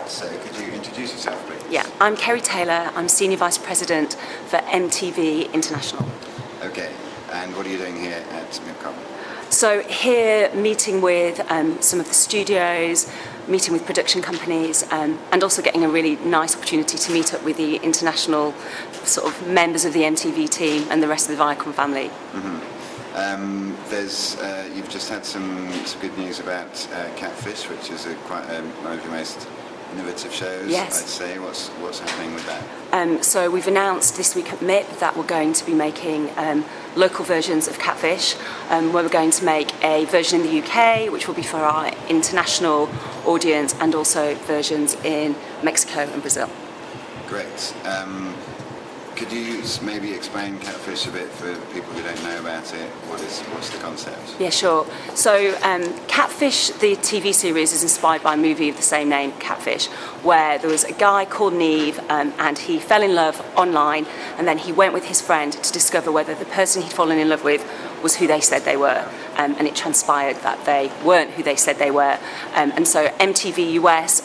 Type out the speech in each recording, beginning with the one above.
So could you introduce yourself, please? Yeah, I'm Kerry Taylor. I'm Senior Vice President for MTV International. Okay, and what are you doing here at MIPCOM? So here, meeting with some of the studios, meeting with production companies, and also getting a really nice opportunity to meet up with the international sort of members of the MTV team and the rest of the Viacom family. Mm-hmm. You've just had some good news about Catfish, which is quite one of your most innovative shows, yes. I'd say. What's happening with that? So we've announced this week at MIP that we're going to be making local versions of Catfish, where we're going to make a version in the UK, which will be for our international audience, and also versions in Mexico and Brazil. Great. Could you maybe explain Catfish a bit for people who don't know about it? What's the concept? Yeah, sure. So Catfish, the TV series, is inspired by a movie of the same name, Catfish, where there was a guy called Neve and he fell in love online, and then he went with his friend to discover whether the person he'd fallen in love with was who they said they were. And it transpired that they weren't who they said they were. And so MTV US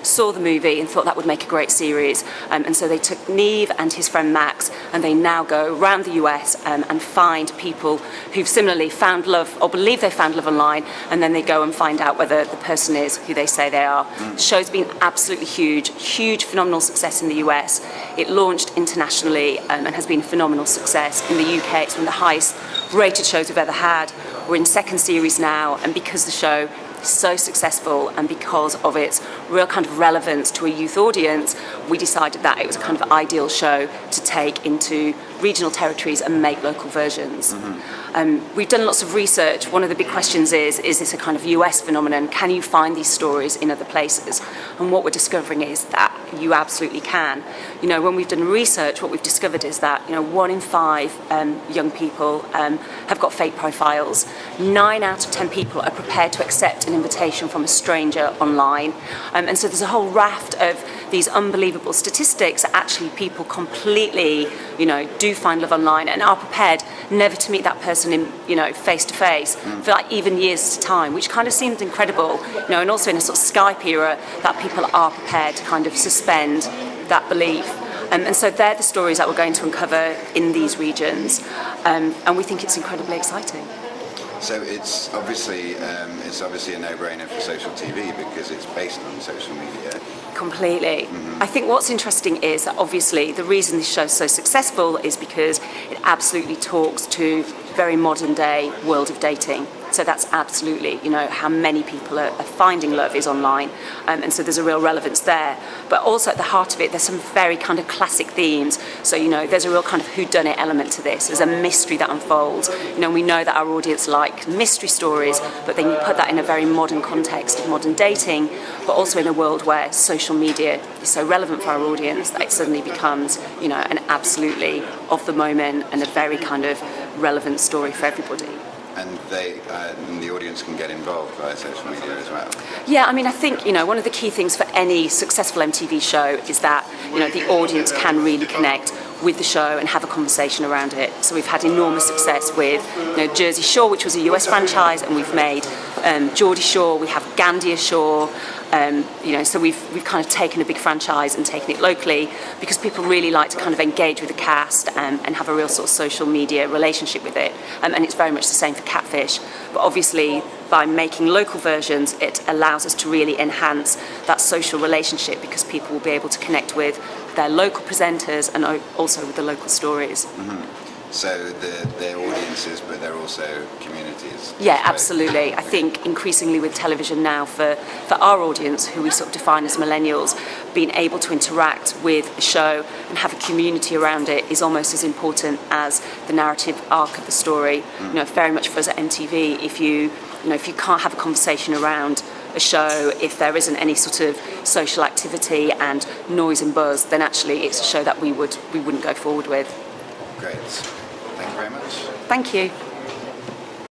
saw the movie and thought that would make a great series. And so they took Neve and his friend Max, and they now go around the US and find people who've similarly found love, or believe they found love online, and then they go and find out whether the person is who they say they are. The show's been absolutely huge, phenomenal success in the US. It launched internationally and has been a phenomenal success. In the UK, it's one of the highest rated shows we've ever had. We're in second series now, and because the show is so successful and because of its real kind of relevance to a youth audience, we decided that it was a kind of ideal show to take into regional territories and make local versions. We've done lots of research. One of the big questions is this a kind of US phenomenon? Can you find these stories in other places? And what we're discovering is that you absolutely can. You know, when we've done research, what we've discovered is that 1 in 5 young people have got fake profiles. 9 out of 10 people are prepared to accept an invitation from a stranger online. And so there's a whole raft of these unbelievable statistics that actually people completely, do find love online and are prepared never to meet that person in, face to face for like even years at a time, which kind of seems incredible, and also in a sort of Skype era that people are prepared to kind of suspend that belief. And so they're the stories that we're going to uncover in these regions, and we think it's incredibly exciting. So it's obviously a no-brainer for social TV because it's based on social media. Completely. I think what's interesting is that obviously the reason this show's so successful is because it absolutely talks to very modern day world of dating. So that's absolutely, how many people are finding love is online. And so there's a real relevance there. But also at the heart of it, there's some very kind of classic themes. So, there's a real kind of whodunit element to this. There's a mystery that unfolds. We know that our audience like mystery stories, but then you put that in a very modern context of modern dating, but also in a world where social media is so relevant for our audience that it suddenly becomes, an absolutely of the moment and a very kind of relevant story for everybody. And the audience can get involved via social media as well. Yeah, I think one of the key things for any successful MTV show is that the audience can really connect with the show and have a conversation around it. So we've had enormous success with Jersey Shore, which was a US franchise, and we've made Geordie Shore, we have Gandia Shore. So we've kind of taken a big franchise and taken it locally because people really like to kind of engage with the cast and have a real sort of social media relationship with it. And it's very much the same for Catfish. But obviously, by making local versions, it allows us to really enhance that social relationship because people will be able to connect with their local presenters and also with the local stories. So they're audiences, but they're also communities. Yeah, absolutely. I think increasingly with television now, for our audience, who we sort of define as millennials, being able to interact with a show and have a community around it is almost as important as the narrative arc of the story. Very much for us at MTV, if you can't have a conversation around a show, if there isn't any sort of social activity and noise and buzz, then actually it's a show that we wouldn't go forward with. Great. Thank you very much. Thank you.